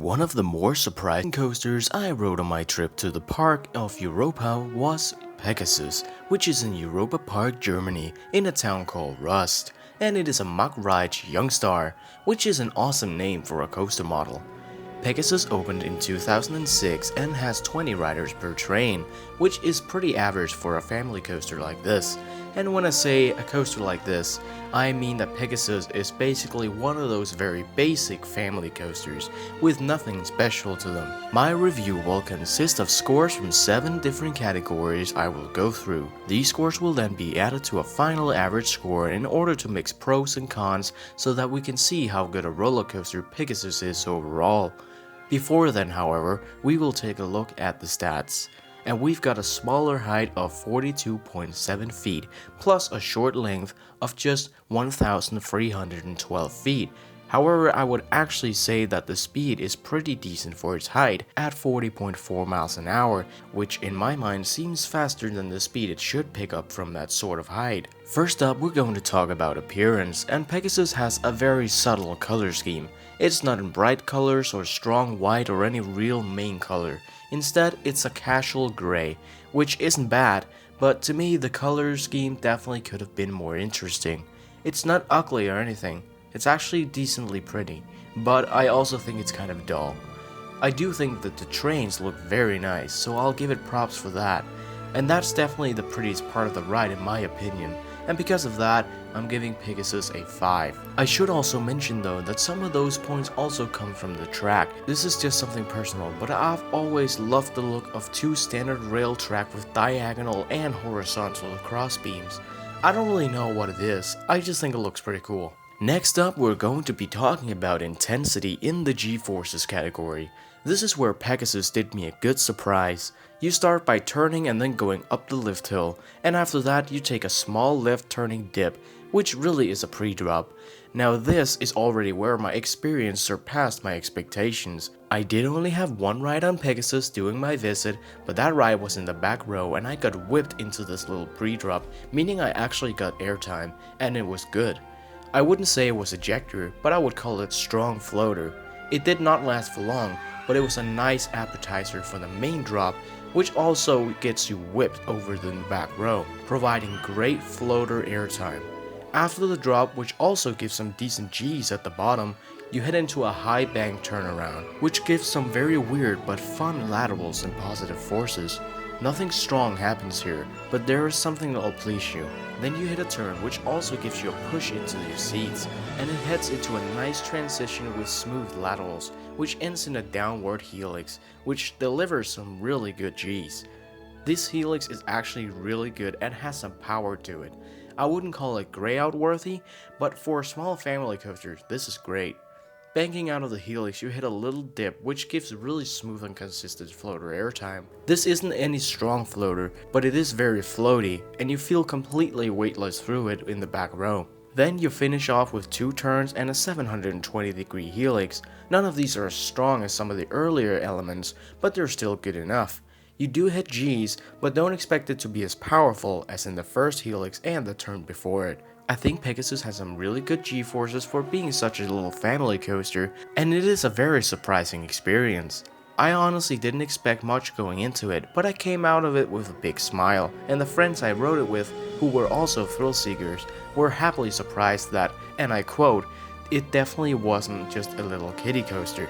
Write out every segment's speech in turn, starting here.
One of the more surprising coasters I rode on my trip to the park of Europa was Pegasus, which is in Europa-Park, Germany, in a town called Rust, and it is a MACK Rides Youngstar, which is an awesome name for a coaster model. Pegasus opened in 2006 and has 20 riders per train, which is pretty average for a family coaster like this. And when I say a coaster like this, I mean that Pegasus is basically one of those very basic family coasters with nothing special to them. My review will consist of scores from 7 different categories I will go through. These scores will then be added to a final average score in order to mix pros and cons so that we can see how good a roller coaster Pegasus is overall. Before then, however, we will take a look at the stats. And we've got a smaller height of 42.7 feet, plus a short length of just 1,312 feet. However, I would actually say that the speed is pretty decent for its height at 40.4 miles an hour, which in my mind seems faster than the speed it should pick up from that sort of height. First up, we're going to talk about appearance, and Pegasus has a very subtle color scheme. It's not in bright colors or strong white or any real main color. Instead, it's a casual gray, which isn't bad, but to me the color scheme definitely could have been more interesting. It's not ugly or anything, it's actually decently pretty, but I also think it's kind of dull. I do think that the trains look very nice, so I'll give it props for that. And that's definitely the prettiest part of the ride in my opinion, and because of that, I'm giving Pegasus a 5. I should also mention though that some of those points also come from the track. This is just something personal, but I've always loved the look of 2 standard rail track with diagonal and horizontal cross beams. I don't really know what it is, I just think it looks pretty cool. Next up, we're going to be talking about intensity in the G-forces category. This is where Pegasus did me a good surprise. You start by turning and then going up the lift hill, and after that you take a small left turning dip, which really is a pre-drop. Now this is already where my experience surpassed my expectations. I did only have one ride on Pegasus during my visit, but that ride was in the back row and I got whipped into this little pre-drop, meaning I actually got airtime, and it was good. I wouldn't say it was ejector, but I would call it strong floater. It did not last for long, but it was a nice appetizer for the main drop, which also gets you whipped over the back row, providing great floater airtime. After the drop, which also gives some decent G's at the bottom, you head into a high bank turnaround, which gives some very weird but fun laterals and positive forces. Nothing strong happens here, but there is something that'll please you. Then you hit a turn which also gives you a push into your seats, and it heads into a nice transition with smooth laterals, which ends in a downward helix, which delivers some really good G's. This helix is actually really good and has some power to it. I wouldn't call it gray out worthy, but for a small family coaster, this is great. Banking out of the helix, you hit a little dip which gives really smooth and consistent floater airtime. This isn't any strong floater, but it is very floaty, and you feel completely weightless through it in the back row. Then you finish off with 2 turns and a 720-degree helix. None of these are as strong as some of the earlier elements, but they're still good enough. You do hit G's, but don't expect it to be as powerful as in the first helix and the turn before it. I think Pegasus has some really good G-forces for being such a little family coaster, and it is a very surprising experience. I honestly didn't expect much going into it, but I came out of it with a big smile, and the friends I rode it with, who were also thrill seekers, were happily surprised that, and I quote, "it definitely wasn't just a little kiddie coaster."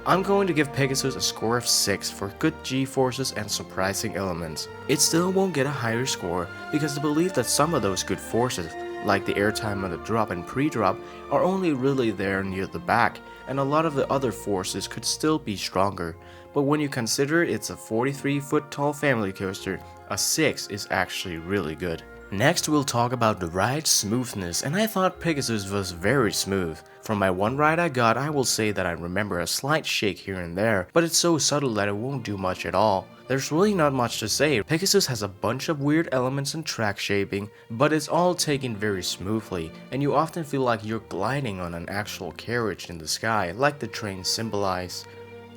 I'm going to give Pegasus a score of 6 for good G-forces and surprising elements. It still won't get a higher score because I believe that some of those good forces, like the airtime on the drop and pre-drop, are only really there near the back, and a lot of the other forces could still be stronger. But when you consider it's a 43-foot tall family coaster, a 6 is actually really good. Next, we'll talk about the ride's smoothness, and I thought Pegasus was very smooth. From my one ride I got, I will say that I remember a slight shake here and there, but it's so subtle that it won't do much at all. There's really not much to say. Pegasus has a bunch of weird elements and track shaping, but it's all taken very smoothly, and you often feel like you're gliding on an actual carriage in the sky, like the trains symbolize.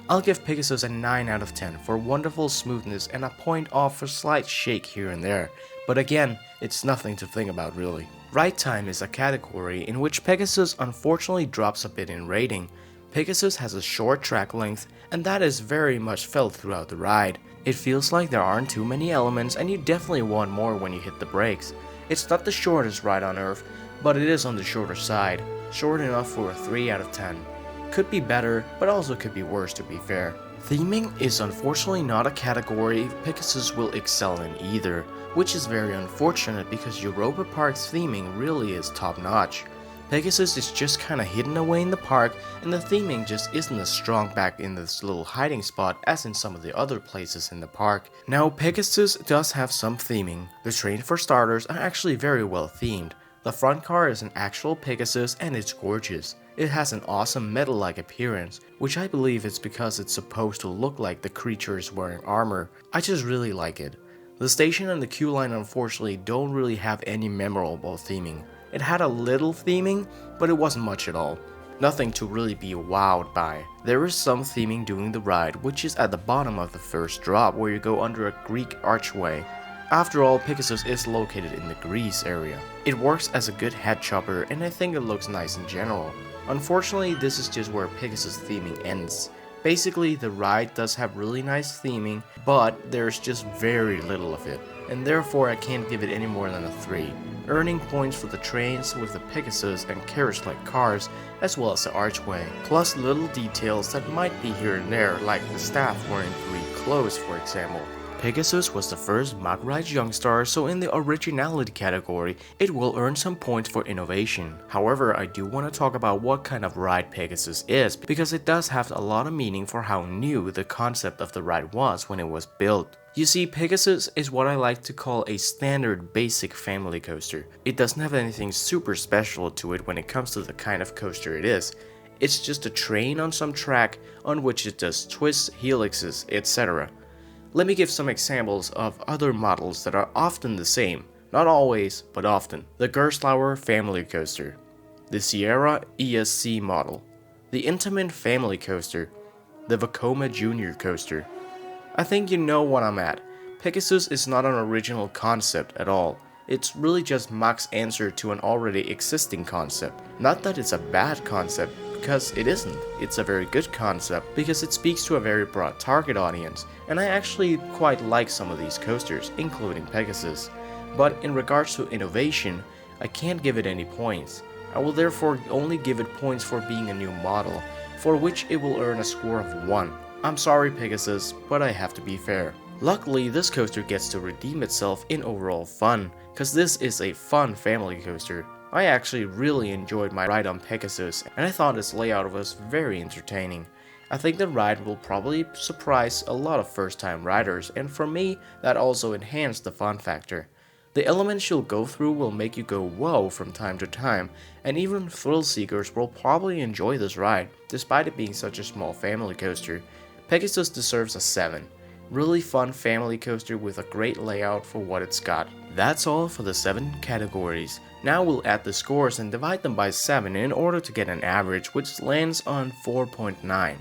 I'll give Pegasus a 9 out of 10 for wonderful smoothness and a point off for slight shake here and there, but again, it's nothing to think about really. Ride time is a category in which Pegasus unfortunately drops a bit in rating. Pegasus has a short track length, and that is very much felt throughout the ride. It feels like there aren't too many elements, and you definitely want more when you hit the brakes. It's not the shortest ride on Earth, but it is on the shorter side, short enough for a 3 out of 10. Could be better, but also could be worse to be fair. Theming is unfortunately not a category Pegasus will excel in either, which is very unfortunate because Europa-Park's theming really is top notch. Pegasus is just kinda hidden away in the park, and the theming just isn't as strong back in this little hiding spot as in some of the other places in the park. Now, Pegasus does have some theming. The train for starters are actually very well themed. The front car is an actual Pegasus and it's gorgeous. It has an awesome metal-like appearance, which I believe is because it's supposed to look like the creature is wearing armor. I just really like it. The station and the queue line unfortunately don't really have any memorable theming. It had a little theming, but it wasn't much at all. Nothing to really be wowed by. There is some theming during the ride, which is at the bottom of the first drop where you go under a Greek archway. After all, Pegasus is located in the Greece area. It works as a good head chopper, and I think it looks nice in general. Unfortunately, this is just where Pegasus theming ends. Basically, the ride does have really nice theming, but there's just very little of it, and therefore I can't give it any more than a 3. Earning points for the trains with the Pegasus and carriage-like cars, as well as the archway, plus little details that might be here and there, like the staff wearing Greek clothes for example. Pegasus was the first MACK Rides Youngstar, so in the originality category, it will earn some points for innovation. However, I do want to talk about what kind of ride Pegasus is, because it does have a lot of meaning for how new the concept of the ride was when it was built. You see, Pegasus is what I like to call a standard basic family coaster. It doesn't have anything super special to it when it comes to the kind of coaster it is. It's just a train on some track on which it does twists, helixes, etc. Let me give some examples of other models that are often the same, not always, but often. The Gerstlauer Family Coaster, the Sierra ESC model, the Intamin Family Coaster, the Vekoma Junior Coaster. I think you know what I'm at. Pegasus is not an original concept at all. It's really just MACK's answer to an already existing concept. Not that it's a bad concept, because it isn't. It's a very good concept because it speaks to a very broad target audience, and I actually quite like some of these coasters, including Pegasus. But in regards to innovation, I can't give it any points. I will therefore only give it points for being a new model, for which it will earn a score of 1. I'm sorry Pegasus, but I have to be fair. Luckily, this coaster gets to redeem itself in overall fun, cause this is a fun family coaster. I actually really enjoyed my ride on Pegasus, and I thought its layout was very entertaining. I think the ride will probably surprise a lot of first-time riders, and for me, that also enhanced the fun factor. The elements you'll go through will make you go whoa from time to time, and even thrill seekers will probably enjoy this ride, despite it being such a small family coaster. Pegasus deserves a 7. Really fun family coaster with a great layout for what it's got. That's all for the 7 categories. Now we'll add the scores and divide them by 7 in order to get an average, which lands on 4.9.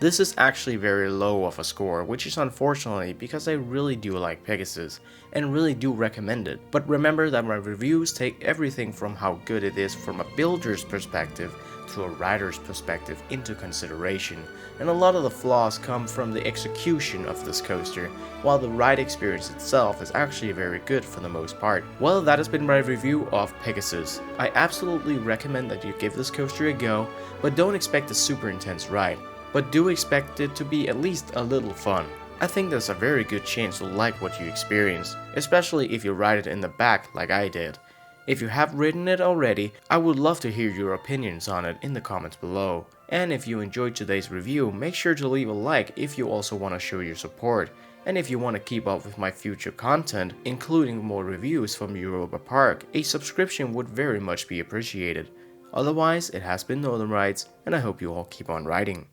This is actually very low of a score, which is unfortunately because I really do like Pegasus and really do recommend it. But remember that my reviews take everything from how good it is from a builder's perspective to a rider's perspective into consideration, and a lot of the flaws come from the execution of this coaster, while the ride experience itself is actually very good for the most part. Well, that has been my review of Pegasus. I absolutely recommend that you give this coaster a go, but don't expect a super intense ride, but do expect it to be at least a little fun. I think there's a very good chance you'll like what you experience, especially if you ride it in the back like I did. If you have ridden it already, I would love to hear your opinions on it in the comments below. And if you enjoyed today's review, make sure to leave a like if you also want to show your support. And if you want to keep up with my future content, including more reviews from Europa-Park, a subscription would very much be appreciated. Otherwise, it has been Northern Rides, and I hope you all keep on riding.